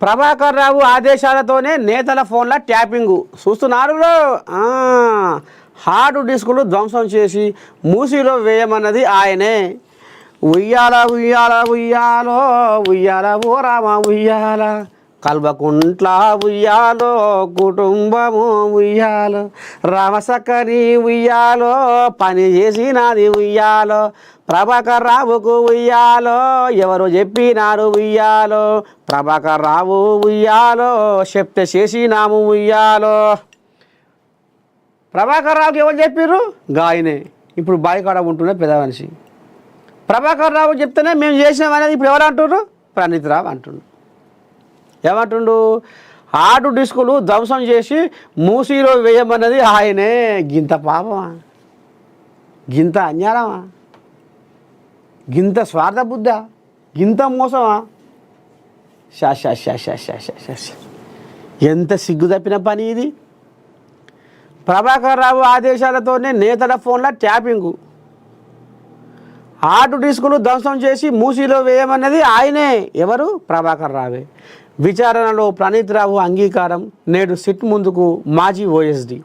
ప్రభాకర్ రావు ఆదేశాలతోనే నేతల ఫోన్ల ట్యాపింగు చూస్తున్నారు. హార్డ్ డిస్కులు ధ్వంసం చేసి మూసీలో వేయమన్నది ఆయనే. ఉయ్యాల ఉయ్యాల ఉయ్యాలో ఉయ్యాల ఓ రామ ఉయ్యాల, కల్వకుంట్ల ఉయ్యాలో కుటుంబము ఉయ్యాలో, రామసక్కని ఉయ్యాలో పని చేసినది ఉయ్యాలో, ప్రభాకర్ రావుకు ఉయ్యాలో ఎవరు చెప్పినారు ఉయ్యాలో, ప్రభాకర్ రావు ఉయ్యాలో చెప్తే చేసినాము ఉయ్యాలో. ప్రభాకర్ రావుకి ఎవరు చెప్పారు? గాయనే. ఇప్పుడు బావి కాడ ఉంటున్న పెద్ద మనిషి. ప్రభాకర్ రావు చెప్తేనే మేము చేసినాం అనేది ఇప్పుడు ఎవరు అంటున్నారు? ప్రణీత్ రావు అంటుండు. ఏమంటుండు? హార్డ్ డిస్కులు ధ్వంసం చేసి మూసీలో వేయమన్నది ఆయనే. గింత పాపమా, గింత అన్యాయమా, గింత స్వార్థ బుద్ధా, గింత మోసమా? ఎంత సిగ్గు తప్పిన పని ఇది. ప్రభాకర్ రావు ఆదేశాలతోనే నేతల ఫోన్ల ట్యాపింగు, హార్డ్ డిస్కులు ధ్వంసం చేసి మూసీలో వేయమన్నది ఆయనే. ఎవరు? ప్రభాకర్ రావే. విచారణలో ప్రణీత్ రావు అంగీకారం. నేడు సిట్ ముందుకు మాజీ ఓఎస్డి.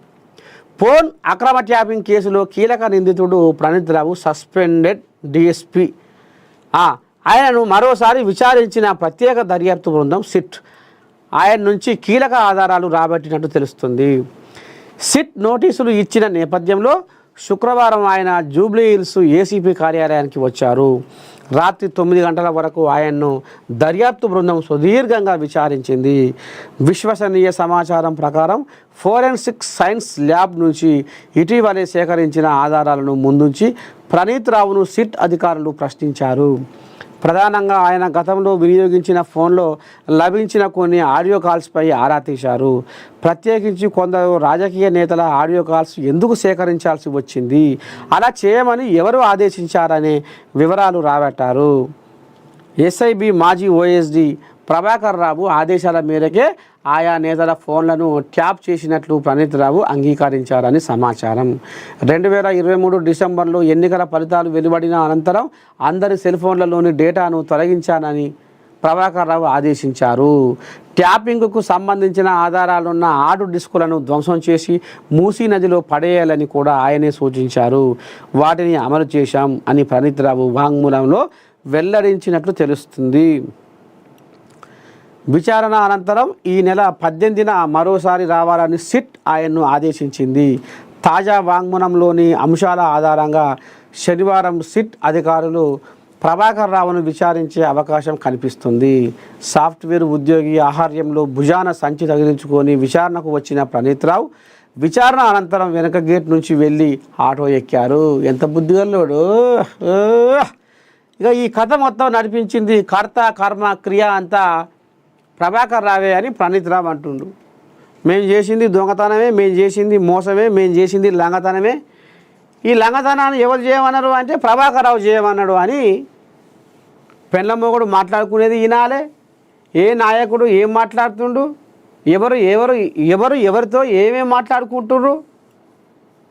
ఫోన్ అక్రమ ట్యాపింగ్ కేసులో కీలక నిందితుడు ప్రణీత్ రావు సస్పెండెడ్ డిఎస్పి. ఆయనను మరోసారి విచారించిన ప్రత్యేక దర్యాప్తు బృందం సిట్ ఆయన నుంచి కీలక ఆధారాలు రాబట్టినట్టు తెలుస్తుంది. సిట్ నోటీసులు ఇచ్చిన నేపథ్యంలో శుక్రవారం ఆయన జూబ్లీ హిల్స్ ఏసీపీ కార్యాలయానికి వచ్చారు. రాత్రి 9 గంటల వరకు ఆయన్ను దర్యాప్తు బృందం సుదీర్ఘంగా విచారించింది. విశ్వసనీయ సమాచారం ప్రకారం ఫోరెన్సిక్ సైన్స్ ల్యాబ్ నుంచి ఇటీవలే సేకరించిన ఆధారాలను ముందుంచి ప్రణీత్ రావును సిట్ అధికారులు ప్రశ్నించారు. ప్రధానంగా ఆయన గతంలో వినియోగించిన ఫోన్లో లభించిన కొన్ని ఆడియో కాల్స్పై ఆరా తీశారు. ప్రత్యేకించి కొందరు రాజకీయ నేతల ఆడియో కాల్స్ ఎందుకు సేకరించాల్సి వచ్చింది, అలా చేయమని ఎవరు ఆదేశించారనే వివరాలు రాబట్టారు. ఎస్ఐబి మాజీ ఓఎస్డి ప్రభాకర్ రావు ఆదేశాల మేరకే ఆయా నేతల ఫోన్లను ట్యాప్ చేసినట్లు ప్రణీత్ రావు అంగీకరించారని సమాచారం. 2023 డిసెంబర్లో ఎన్నికల ఫలితాలు వెలువడిన అనంతరం అందరి సెల్ ఫోన్లలోని డేటాను తొలగించానని ప్రభాకర్ రావు ఆదేశించారు. ట్యాపింగ్కు సంబంధించిన ఆధారాలున్న హార్డ్ డిస్కులను ధ్వంసం చేసి మూసీ నదిలో పడేయాలని కూడా ఆయనే సూచించారు. వాటిని అమలు చేశాం అని ప్రణీత్ రావు వాంగ్మూలంలో వెల్లడించినట్లు తెలుస్తుంది. విచారణ అనంతరం ఈ నెల 18న మరోసారి రావాలని సిట్ ఆయన్ను ఆదేశించింది. తాజా వాంగ్మూలంలోని అంశాల ఆధారంగా శనివారం సిట్ అధికారులు ప్రభాకర్ రావును విచారించే అవకాశం కనిపిస్తుంది. సాఫ్ట్వేర్ ఉద్యోగి ఆహార్యంలో భుజాన సంచి తగిలించుకొని విచారణకు వచ్చిన ప్రణీత్ రావు విచారణ అనంతరం వెనక గేట్ నుంచి వెళ్ళి ఆటో ఎక్కారు. ఎంత బుద్ధిగల్లోడు. ఇక ఈ కథ మొత్తం నడిపించింది కర్త కర్మ క్రియ అంతా ప్రభాకర్ రావే అని ప్రణీత్ రావు అంటుండు. మేము చేసింది దొంగతనమే, మేము చేసింది మోసమే, మేము చేసింది లంగతనమే. ఈ లంగతనాన్ని ఎవరు చేయమన్నారు అంటే ప్రభాకర్ రావు చేయమన్నాడు అని పెళ్ళమ్మోగుడు మాట్లాడుకునేది వినాలే. ఏ నాయకుడు ఏం మాట్లాడుతుండు, ఎవరు ఎవరు ఎవరు ఎవరితో ఏమేమి మాట్లాడుకుంటుండ్రు,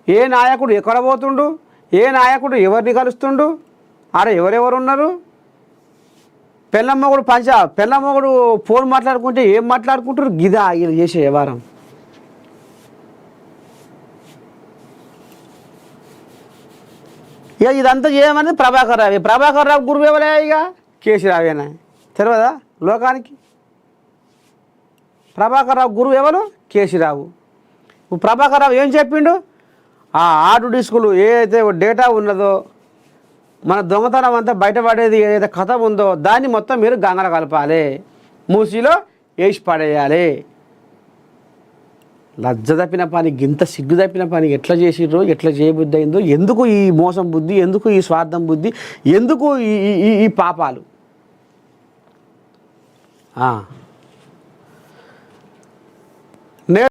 ఏ నాయకుడు ఎక్కడ పోతుండు, ఏ నాయకుడు ఎవరిని కలుస్తుండు, అరే ఎవరెవరు ఉన్నారు. పెళ్ళమ్మొగుడు ఫోన్ మాట్లాడుకుంటే ఏం మాట్లాడుకుంటారు గిదా వీళ్ళు చేసే వ్యవహారం. ఇక ఇదంతా చేయమని ప్రభాకర్ రావు. ప్రభాకర్ రావు గురువు ఎవరే? ఇక కేసీ రావేనా తెలియదా లోకానికి? ప్రభాకర్ రావు గురువు ఎవరు? కేసీ రావు. ప్రభాకర్ రావు ఏం చెప్పిండు? ఆ హార్డ్ డిస్కులు ఏదైతే డేటా ఉన్నదో, మన దొంగతనం అంతా బయటపడేది ఏదైతే కథ ఉందో దాన్ని మొత్తం మీరు గంగల కలపాలి, మూసీలో వేసి పడేయాలి. లజ్జ తప్పిన పని, గింత సిగ్గు తప్పిన పని ఎట్లా చేసిర్రో, ఎట్లా చేయబుద్ధి అయిందో, ఎందుకు ఈ మోసం బుద్ధి, ఎందుకు ఈ స్వార్థం బుద్ధి, ఎందుకు ఈ పాపాలు.